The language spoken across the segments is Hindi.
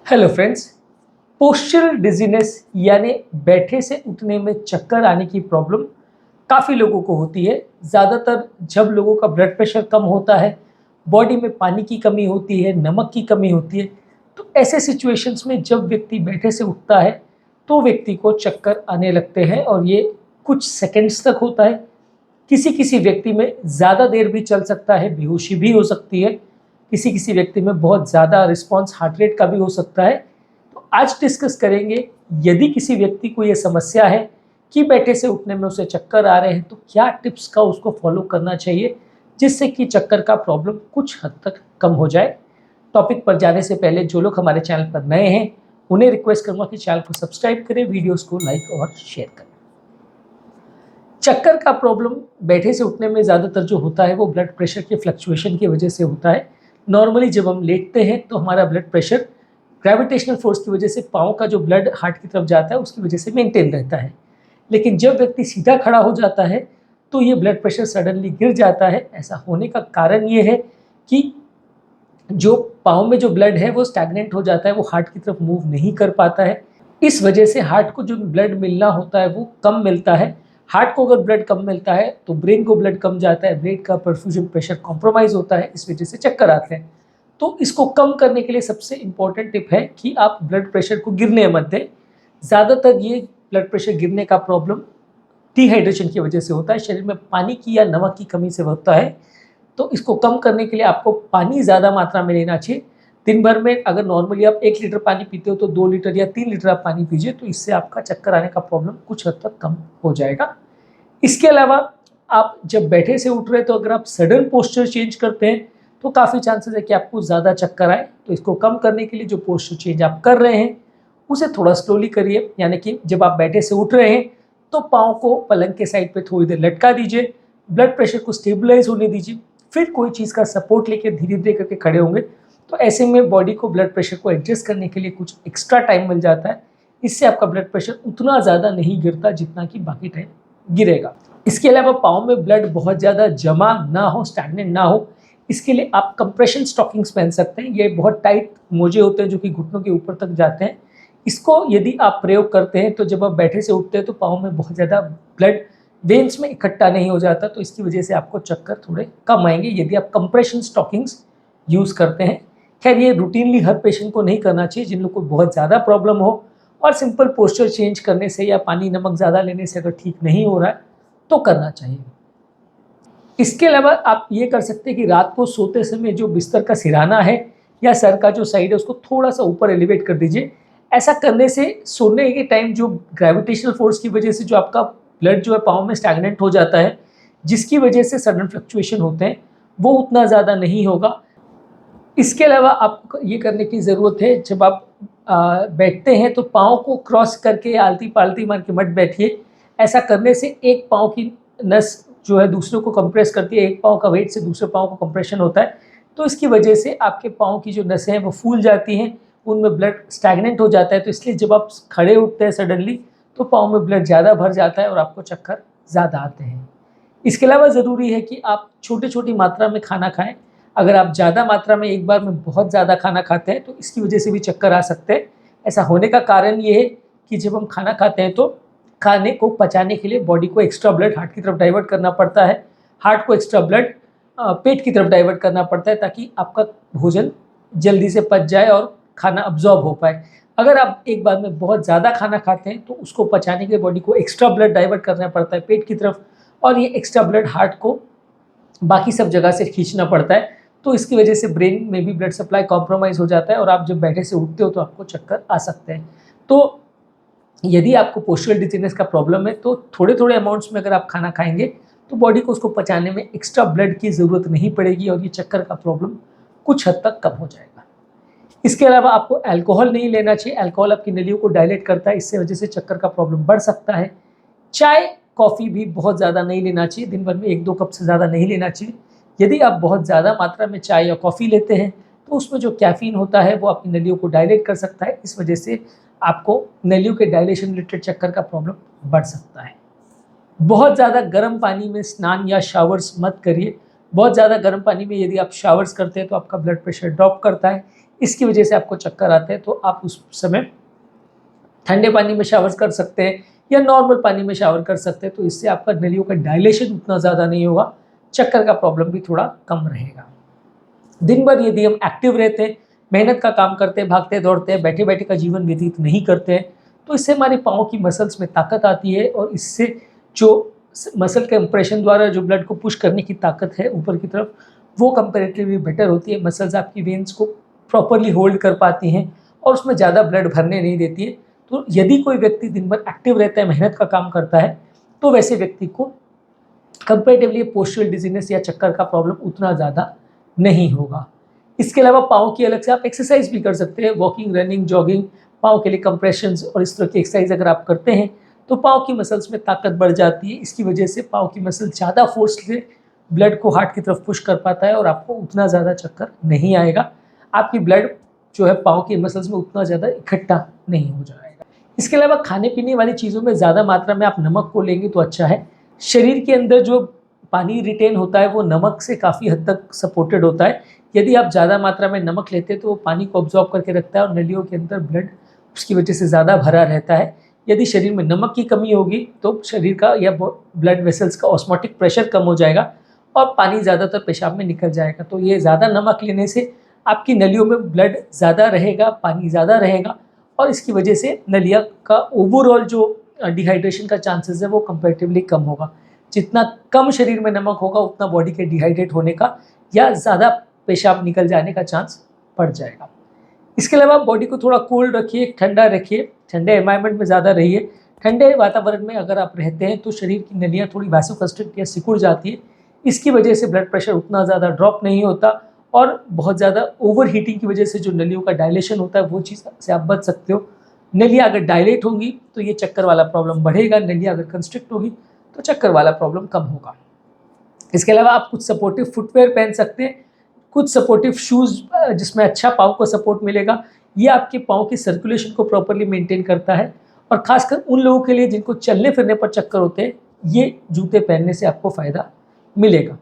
Hello friends. पोस्चरल डिजीनेस यानी बैठे से उठने में चक्कर आने की प्रॉब्लम काफ़ी लोगों को होती है। ज़्यादातर जब लोगों का ब्लड प्रेशर कम होता है, बॉडी में पानी की कमी होती है, नमक की कमी होती है, तो ऐसे सिचुएशंस में जब व्यक्ति बैठे से उठता है तो व्यक्ति को चक्कर आने लगते हैं और ये कुछ सेकंड्स तक होता है। किसी किसी व्यक्ति में ज़्यादा देर भी चल सकता है, बेहोशी भी हो सकती है। किसी किसी व्यक्ति में बहुत ज़्यादा रिस्पॉन्स हार्ट रेट का भी हो सकता है। तो आज डिस्कस करेंगे, यदि किसी व्यक्ति को ये समस्या है कि बैठे से उठने में उसे चक्कर आ रहे हैं तो क्या टिप्स का उसको फॉलो करना चाहिए जिससे कि चक्कर का प्रॉब्लम कुछ हद तक कम हो जाए। टॉपिक पर जाने से पहले जो लोग हमारे चैनल पर नए हैं उन्हें रिक्वेस्ट करूँगा कि चैनल को सब्सक्राइब करें, वीडियोज़ को लाइक और शेयर करें। चक्कर का प्रॉब्लम बैठे से उठने में ज़्यादातर जो होता है वो ब्लड प्रेशर के फ्लक्चुएशन की वजह से होता है। नॉर्मली जब हम लेटते हैं तो हमारा ब्लड प्रेशर ग्रेविटेशनल फोर्स की वजह से पाँव का जो ब्लड हार्ट की तरफ जाता है उसकी वजह से मेंटेन रहता है। लेकिन जब व्यक्ति सीधा खड़ा हो जाता है तो ये ब्लड प्रेशर सडनली गिर जाता है। ऐसा होने का कारण ये है कि जो पाँव में जो ब्लड है वो स्टैग्नेंट हो जाता है, वो हार्ट की तरफ मूव नहीं कर पाता है। इस वजह से हार्ट को जो ब्लड मिलना होता है वो कम मिलता है। हार्ट को अगर ब्लड कम मिलता है तो ब्रेन को ब्लड कम जाता है, ब्रेन का परफ्यूजन प्रेशर कॉम्प्रोमाइज़ होता है, इस वजह से चक्कर आते हैं। तो इसको कम करने के लिए सबसे इम्पॉर्टेंट टिप है कि आप ब्लड प्रेशर को गिरने मत दें। ज़्यादातर ये ब्लड प्रेशर गिरने का प्रॉब्लम डिहाइड्रेशन की वजह से होता है, शरीर में पानी की या नमक की कमी से होता है। तो इसको कम करने के लिए आपको पानी ज़्यादा मात्रा में लेना चाहिए। दिन भर में अगर नॉर्मली आप 1 लीटर पानी पीते हो तो 2 लीटर या 3 लीटर आप पानी पीजिए, तो इससे आपका चक्कर आने का प्रॉब्लम कुछ हद तक कम हो जाएगा। इसके अलावा आप जब बैठे से उठ रहे तो अगर आप सडन पोस्चर चेंज करते हैं तो काफ़ी चांसेस है कि आपको ज़्यादा चक्कर आए। तो इसको कम करने के लिए जो पोस्चर चेंज आप कर रहे हैं उसे थोड़ा स्लोली करिए। यानी कि जब आप बैठे से उठ रहे हैं तो पाँव को पलंग के साइड पे थोड़ी देर लटका दीजिए, ब्लड प्रेशर को स्टेबलाइज होने दीजिए, फिर कोई चीज़ का सपोर्ट लेके धीरे धीरे करके खड़े होंगे। तो ऐसे में बॉडी को ब्लड प्रेशर को एडजस्ट करने के लिए कुछ एक्स्ट्रा टाइम मिल जाता है। इससे आपका ब्लड प्रेशर उतना ज़्यादा नहीं गिरता जितना कि बाकी टाइम गिरेगा। इसके अलावा पाँव में ब्लड बहुत ज़्यादा जमा ना हो, स्टैग्नेंट ना हो, इसके लिए आप कंप्रेशन स्टॉकिंग्स पहन सकते हैं। ये बहुत टाइट मोजे होते हैं जो कि घुटनों के ऊपर तक जाते हैं। इसको यदि आप प्रयोग करते हैं तो जब आप बैठे से उठते हैं तो पाँव में बहुत ज़्यादा ब्लड वेन्स में इकट्ठा नहीं हो जाता, तो इसकी वजह से आपको चक्कर थोड़े कम आएंगे यदि आप कंप्रेशन स्टॉकिंग्स यूज़ करते हैं। खैर ये रूटीनली हर पेशेंट को नहीं करना चाहिए। जिन लोग को बहुत ज़्यादा प्रॉब्लम हो और सिंपल पोस्चर चेंज करने से या पानी नमक ज़्यादा लेने से अगर ठीक नहीं हो रहा है तो करना चाहिए। इसके अलावा आप ये कर सकते हैं कि रात को सोते समय जो बिस्तर का सिरहाना है या सर का जो साइड है उसको थोड़ा सा ऊपर एलिवेट कर दीजिए। ऐसा करने से सोने के टाइम जो ग्रेविटेशनल फोर्स की वजह से जो आपका ब्लड जो है पाँव में स्टैग्नेंट हो जाता है, जिसकी वजह से सडन फ्लक्चुएशन होते हैं, वो उतना ज़्यादा नहीं होगा। इसके अलावा आपको ये करने की ज़रूरत है, जब आप बैठते हैं तो पाँव को क्रॉस करके आलती पालती मार के मत बैठिए। ऐसा करने से एक पाँव की नस जो है दूसरे को कंप्रेस करती है, एक पाँव का वेट से दूसरे पाँव को कंप्रेशन होता है, तो इसकी वजह से आपके पाँव की जो नसें हैं वो फूल जाती हैं, उनमें ब्लड स्टैग्नेंट हो जाता है। तो इसलिए जब आप खड़े उठते हैं सडनली तो पाँव में ब्लड ज़्यादा भर जाता है और आपको चक्कर ज़्यादा आते हैं। इसके अलावा ज़रूरी है कि आप छोटी छोटी मात्रा में खाना खाएँ। अगर आप ज़्यादा मात्रा में एक बार में बहुत ज़्यादा खाना खाते हैं तो इसकी वजह से भी चक्कर आ सकते हैं। ऐसा होने का कारण ये है कि जब हम खाना खाते हैं तो खाने को पचाने के लिए बॉडी को एक्स्ट्रा ब्लड हार्ट की तरफ डाइवर्ट करना पड़ता है, हार्ट को एक्स्ट्रा ब्लड पेट की तरफ डाइवर्ट करना पड़ता है ताकि आपका भोजन जल्दी से पच जाए और खाना अब्जॉर्ब हो पाए। अगर आप एक बार में बहुत ज़्यादा खाना खाते हैं तो उसको पचाने के लिए बॉडी को एक्स्ट्रा ब्लड डाइवर्ट करना पड़ता है पेट की तरफ, और ये एक्स्ट्रा ब्लड हार्ट को बाकी सब जगह से खींचना पड़ता है। तो इसकी वजह से ब्रेन में भी ब्लड सप्लाई कॉम्प्रोमाइज़ हो जाता है और आप जब बैठे से उठते हो तो आपको चक्कर आ सकते हैं। तो यदि आपको पोस्चरल डिजीनेस का प्रॉब्लम है तो थोड़े थोड़े अमाउंट्स में अगर आप खाना खाएंगे तो बॉडी को उसको पचाने में एक्स्ट्रा ब्लड की ज़रूरत नहीं पड़ेगी और ये चक्कर का प्रॉब्लम कुछ हद तक कम हो जाएगा। इसके अलावा आपको अल्कोहल नहीं लेना चाहिए। अल्कोहल आपकी नलियों को डायलेट करता है, इससे वजह से चक्कर का प्रॉब्लम बढ़ सकता है। चाय कॉफ़ी भी बहुत ज़्यादा नहीं लेना चाहिए, दिन भर में 1-2 कप से ज़्यादा नहीं लेना चाहिए। यदि आप बहुत ज़्यादा मात्रा में चाय या कॉफ़ी लेते हैं तो उसमें जो कैफ़ीन होता है वो आपकी नलियों को डायलेट कर सकता है, इस वजह से आपको नलियों के डायलेशन रिलेटेड चक्कर का प्रॉब्लम बढ़ सकता है। बहुत ज़्यादा गर्म पानी में स्नान या शावर्स मत करिए। बहुत ज़्यादा गर्म पानी में यदि आप शावर्स करते हैं तो आपका ब्लड प्रेशर ड्रॉप करता है, इसकी वजह से आपको चक्कर आते हैं, तो आप उस समय ठंडे पानी में शावर कर सकते हैं या नॉर्मल पानी में शावर कर सकते हैं। तो इससे आपका नलियों का डायलेशन उतना ज़्यादा नहीं होगा, चक्कर का प्रॉब्लम भी थोड़ा कम रहेगा। दिन भर यदि हम एक्टिव रहते हैं, मेहनत का काम करते हैं, भागते दौड़ते हैं, बैठे बैठे का जीवन व्यतीत नहीं करते हैं, तो इससे हमारे पाँव की मसल्स में ताकत आती है और इससे जो मसल के कंप्रेशन द्वारा जो ब्लड को पुश करने की ताकत है ऊपर की तरफ, वो कंपैरेटिवली बेटर होती है। मसल्स आपकी वेन्स को प्रॉपरली होल्ड कर पाती हैं और उसमें ज़्यादा ब्लड भरने नहीं देती है। तो यदि कोई व्यक्ति दिन भर एक्टिव रहता है, मेहनत का काम करता है, तो वैसे व्यक्ति को कंपैरेटिवली पोस्चरल डिजीनेस या चक्कर का प्रॉब्लम उतना ज़्यादा नहीं होगा। इसके अलावा पाँव की अलग से आप एक्सरसाइज भी कर सकते हैं, वॉकिंग, रनिंग, जॉगिंग, पाँव के लिए कंप्रेशंस और इस तरह की एक्सरसाइज अगर आप करते हैं तो पाँव की मसल्स में ताकत बढ़ जाती है। इसकी वजह से पाँव की मसल ज़्यादा फोर्स से ब्लड को हार्ट की तरफ पुश कर पाता है और आपको उतना ज़्यादा चक्कर नहीं आएगा। आपकी ब्लड जो है पाँव की मसल्स में उतना ज़्यादा इकट्ठा नहीं हो जाएगा। इसके अलावा खाने पीने वाली चीज़ों में ज़्यादा मात्रा में आप नमक को लेंगे तो अच्छा है। शरीर के अंदर जो पानी रिटेन होता है वो नमक से काफ़ी हद तक सपोर्टेड होता है। यदि आप ज़्यादा मात्रा में नमक लेते हैं तो वो पानी को ऑब्जॉर्ब करके रखता है और नलियों के अंदर ब्लड उसकी वजह से ज़्यादा भरा रहता है। यदि शरीर में नमक की कमी होगी तो शरीर का या ब्लड वेसल्स का ऑस्मोटिक प्रेशर कम हो जाएगा और पानी ज़्यादातर पेशाब में निकल जाएगा। तो ये ज़्यादा नमक लेने से आपकी नलियों में ब्लड ज़्यादा रहेगा, पानी ज़्यादा रहेगा और इसकी वजह से नलिया का ओवरऑल जो डिहाइड्रेशन का चांसेस है वो कंपैरेटिवली कम होगा। जितना कम शरीर में नमक होगा उतना बॉडी के डिहाइड्रेट होने का या ज़्यादा पेशाब निकल जाने का चांस बढ़ जाएगा। इसके अलावा बॉडी को थोड़ा कोल्ड रखिए, ठंडा रखिए, ठंडे एनवायरनमेंट में ज़्यादा रहिए। ठंडे वातावरण में अगर आप रहते हैं तो शरीर की नलियाँ थोड़ी वैसोकंस्ट्रिक्ट या सिकुड़ जाती है। इसकी वजह से ब्लड प्रेशर उतना ज़्यादा ड्रॉप नहीं होता और बहुत ज़्यादा ओवर हीटिंग की वजह से जो नलियों का डायलेशन होता है वो चीज़ से आप बच सकते हो। नलियाँ अगर डायलेट होंगी तो ये चक्कर वाला प्रॉब्लम बढ़ेगा, नलियाँ अगर कंस्ट्रिक्ट होगी तो चक्कर वाला प्रॉब्लम कम होगा। इसके अलावा आप कुछ सपोर्टिव फुटवेयर पहन सकते हैं, कुछ सपोर्टिव शूज़ जिसमें अच्छा पाँव को सपोर्ट मिलेगा। ये आपके पाँव की सर्कुलेशन को प्रॉपर्ली मेंटेन करता है और ख़ासकर उन लोगों के लिए जिनको चलने फिरने पर चक्कर होते हैं, ये जूते पहनने से आपको फ़ायदा मिलेगा।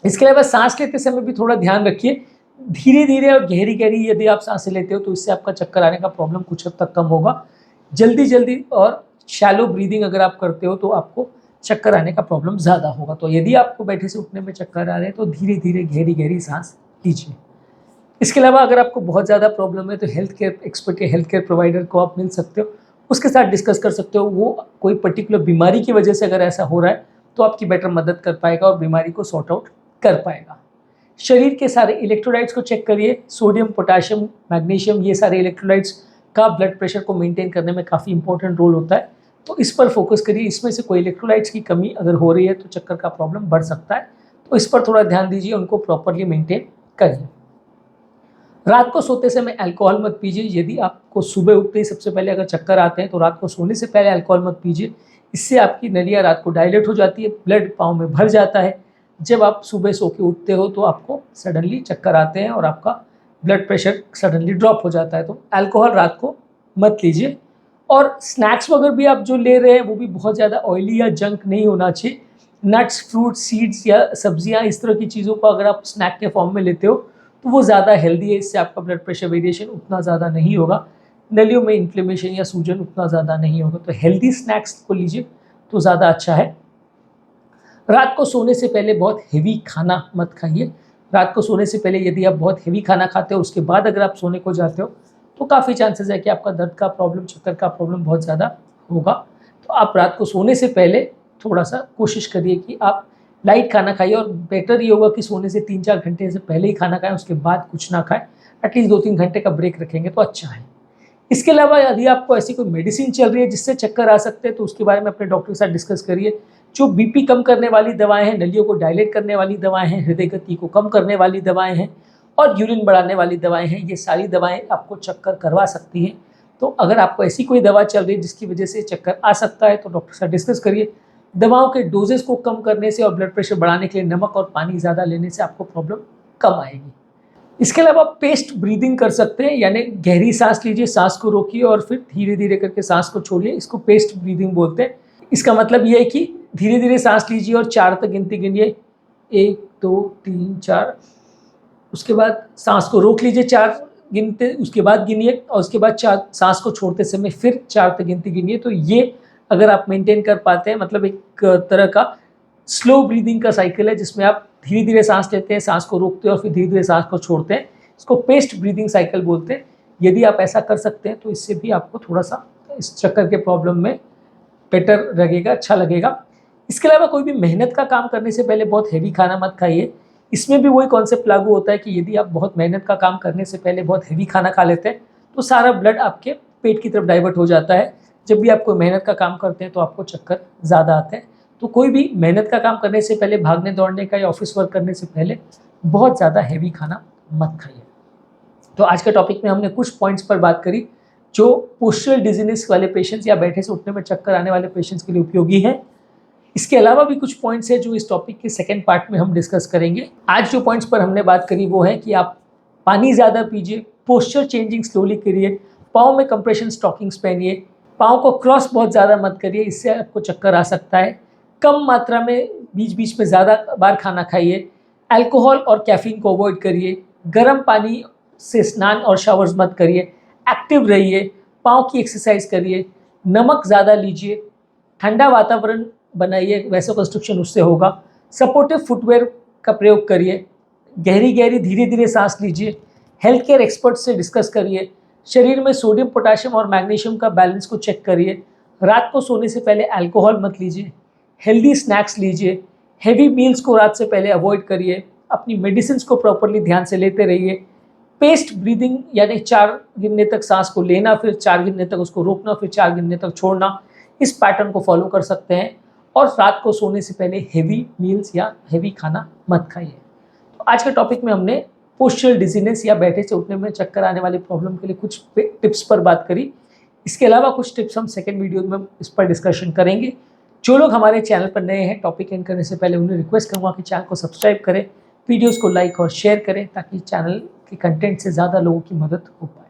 इसके अलावा सांस लेते समय भी थोड़ा ध्यान रखिए। धीरे धीरे और गहरी गहरी यदि आप सांसें लेते हो तो इससे आपका चक्कर आने का प्रॉब्लम कुछ हद तक कम होगा। जल्दी जल्दी और शैलो ब्रीदिंग अगर आप करते हो तो आपको चक्कर आने का प्रॉब्लम ज़्यादा होगा। तो यदि आपको बैठे से उठने में चक्कर आ रहे हैं तो धीरे धीरे गहरी गहरी सांस लीजिए। इसके अलावा अगर आपको बहुत ज़्यादा प्रॉब्लम है तो हेल्थ केयर एक्सपर्ट या हेल्थ केयर प्रोवाइडर को आप मिल सकते हो, उसके साथ डिस्कस कर सकते हो। वो कोई पर्टिकुलर बीमारी की वजह से अगर ऐसा हो रहा है तो आपकी बेटर मदद कर पाएगा और बीमारी को सॉर्ट आउट कर पाएगा। शरीर के सारे इलेक्ट्रोलाइट्स को चेक करिए। सोडियम, पोटाशियम, मैग्नीशियम, ये सारे इलेक्ट्रोलाइट्स का ब्लड प्रेशर को मेंटेन करने में काफ़ी इंपॉर्टेंट रोल होता है, तो इस पर फोकस करिए। इसमें से कोई इलेक्ट्रोलाइट्स की कमी अगर हो रही है तो चक्कर का प्रॉब्लम बढ़ सकता है, तो इस पर थोड़ा ध्यान दीजिए, उनको प्रॉपरली मेंटेन करिए। रात को सोते समय अल्कोहल मत पीजिए। यदि आपको सुबह उठते ही सबसे पहले अगर चक्कर आते हैं तो रात को सोने से पहले अल्कोहल मत पीजिए। इससे आपकी नलियाँ रात को डायलेट हो जाती है, ब्लड पाँव में भर जाता है। जब आप सुबह सो के उठते हो तो आपको सडनली चक्कर आते हैं और आपका ब्लड प्रेशर सडनली ड्रॉप हो जाता है। तो अल्कोहल रात को मत लीजिए। और स्नैक्स वगैरह भी आप जो ले रहे हैं वो भी बहुत ज़्यादा ऑयली या जंक नहीं होना चाहिए। नट्स, फ्रूट, सीड्स या सब्जियां, इस तरह की चीज़ों को अगर आप स्नैक के फॉर्म में लेते हो तो वो ज़्यादा हेल्दी है। इससे आपका ब्लड प्रेशर वेरिएशन उतना ज़्यादा नहीं होगा, नलियों में इन्फ्लेमेशन या सूजन उतना ज़्यादा नहीं होगा। तो हेल्दी स्नैक्स को लीजिए तो ज़्यादा अच्छा है। रात को सोने से पहले बहुत हेवी खाना मत खाइए। रात को सोने से पहले यदि आप बहुत हेवी खाना खाते हो उसके बाद अगर आप सोने को जाते हो तो काफ़ी चांसेस है कि आपका दर्द का प्रॉब्लम, चक्कर का प्रॉब्लम बहुत ज़्यादा होगा। तो आप रात को सोने से पहले थोड़ा सा कोशिश करिए कि आप लाइट खाना खाइए और बेटर ये होगा कि सोने से 3-4 घंटे से पहले ही खाना खाएं, उसके बाद कुछ ना खाएं। एटलीस्ट 2-3 घंटे का ब्रेक रखेंगे तो अच्छा है। इसके अलावा यदि आपको ऐसी कोई मेडिसिन चल रही है जिससे चक्कर आ सकते हैं तो उसके बारे में अपने डॉक्टर के साथ डिस्कस करिए। जो बीपी कम करने वाली दवाएं हैं, नलियों को डायलेट करने वाली दवाएं हैं, हृदय गति को कम करने वाली दवाएं हैं और यूरिन बढ़ाने वाली दवाएं हैं, ये सारी दवाएं आपको चक्कर करवा सकती हैं। तो अगर आपको ऐसी कोई दवा चल रही है जिसकी वजह से चक्कर आ सकता है तो डॉक्टर के साथ डिस्कस करिए। दवाओं के डोजेस को कम करने से और ब्लड प्रेशर बढ़ाने के लिए नमक और पानी ज़्यादा लेने से आपको प्रॉब्लम कम आएगी। इसके अलावा आप पेस्ट ब्रीदिंग कर सकते हैं, यानी गहरी सांस लीजिए, सांस को रोकिए और फिर धीरे धीरे करके सांस को छोड़िए। इसको पेस्ट ब्रीदिंग बोलते हैं। इसका मतलब ये है कि धीरे धीरे सांस लीजिए और 4 तक गिनती गिनिए, 1 2 3 4, उसके बाद सांस को रोक लीजिए 4 गिनते, उसके बाद गिनिए और उसके बाद 4 सांस को छोड़ते समय फिर 4 तक गिनती गिनिए। तो ये अगर आप मेंटेन कर पाते हैं, मतलब एक तरह का स्लो ब्रीदिंग का साइकिल है जिसमें आप धीरे धीरे सांस लेते हैं, सांस को रोकते हैं और फिर धीरे धीरे सांस को छोड़ते हैं। इसको पेस्ट ब्रीदिंग साइकिल बोलते हैं। यदि आप ऐसा कर सकते हैं तो इससे भी आपको थोड़ा सा इस चक्कर के प्रॉब्लम में बेटर लगेगा, अच्छा लगेगा। इसके अलावा कोई भी मेहनत का काम करने से पहले बहुत हैवी खाना मत खाइए। इसमें भी वही कॉन्सेप्ट लागू होता है कि यदि आप बहुत मेहनत का काम करने से पहले बहुत हैवी खाना खा लेते हैं तो सारा ब्लड आपके पेट की तरफ डाइवर्ट हो जाता है। जब भी आप कोई मेहनत का काम करते हैं तो आपको चक्कर ज़्यादा आते हैं। तो कोई भी मेहनत का काम करने से पहले, भागने दौड़ने का या ऑफिस वर्क करने से पहले बहुत ज़्यादा हैवी खाना मत खाइए। तो आज के टॉपिक में हमने कुछ पॉइंट्स पर बात करी जो पोस्चरल डिजीनेस वाले पेशेंट्स या बैठे से उठने में चक्कर आने वाले पेशेंट्स के लिए उपयोगी हैं। इसके अलावा भी कुछ पॉइंट्स हैं जो इस टॉपिक के सेकंड पार्ट में हम डिस्कस करेंगे। आज जो पॉइंट्स पर हमने बात करी वो है कि आप पानी ज़्यादा पीजिए, पोस्चर चेंजिंग स्लोली करिए, पाँव में कंप्रेशन स्टॉकिंग्स पहनिए, पाँव को क्रॉस बहुत ज़्यादा मत करिए, इससे आपको चक्कर आ सकता है। कम मात्रा में बीच बीच में ज़्यादा बार खाना खाइए, अल्कोहल और कैफीन को अवॉइड करिए, गर्म पानी से स्नान और शावर्स मत करिए, एक्टिव रहिए, पाँव की एक्सरसाइज करिए, नमक ज़्यादा लीजिए, ठंडा वातावरण बनाइए, वैसे कंस्ट्रक्शन उससे होगा, सपोर्टिव फुटवेयर का प्रयोग करिए, गहरी गहरी धीरे धीरे सांस लीजिए, हेल्थ केयर एक्सपर्ट से डिस्कस करिए, शरीर में सोडियम, पोटाशियम और मैग्नीशियम का बैलेंस को चेक करिए, रात को सोने से पहले अल्कोहल मत लीजिए, हेल्दी स्नैक्स लीजिए, हेवी मील्स को रात से पहले अवॉइड करिए, अपनी मेडिसिन को प्रॉपरली ध्यान से लेते रहिए, पेस्ट ब्रीदिंग यानी 4 गिनने तक सांस को लेना, फिर 4 गिनने तक उसको रोकना, फिर 4 गिनने तक छोड़ना, इस पैटर्न को फॉलो कर सकते हैं। और रात को सोने से पहले हेवी मील्स या हेवी खाना मत खाइए। तो आज के टॉपिक में हमने पोस्चरल डिजीनेस या बैठे से उठने में चक्कर आने वाले प्रॉब्लम के लिए कुछ टिप्स पर बात करी। इसके अलावा कुछ टिप्स हम सेकेंड वीडियो में इस पर डिस्कशन करेंगे। जो लोग हमारे चैनल पर नए हैं, टॉपिक एंड करने से पहले उन्हें रिक्वेस्ट करूँगा कि चैनल को सब्सक्राइब करें, वीडियोज़ को लाइक और शेयर करें ताकि चैनल के कंटेंट से ज़्यादा लोगों की मदद हो पाए।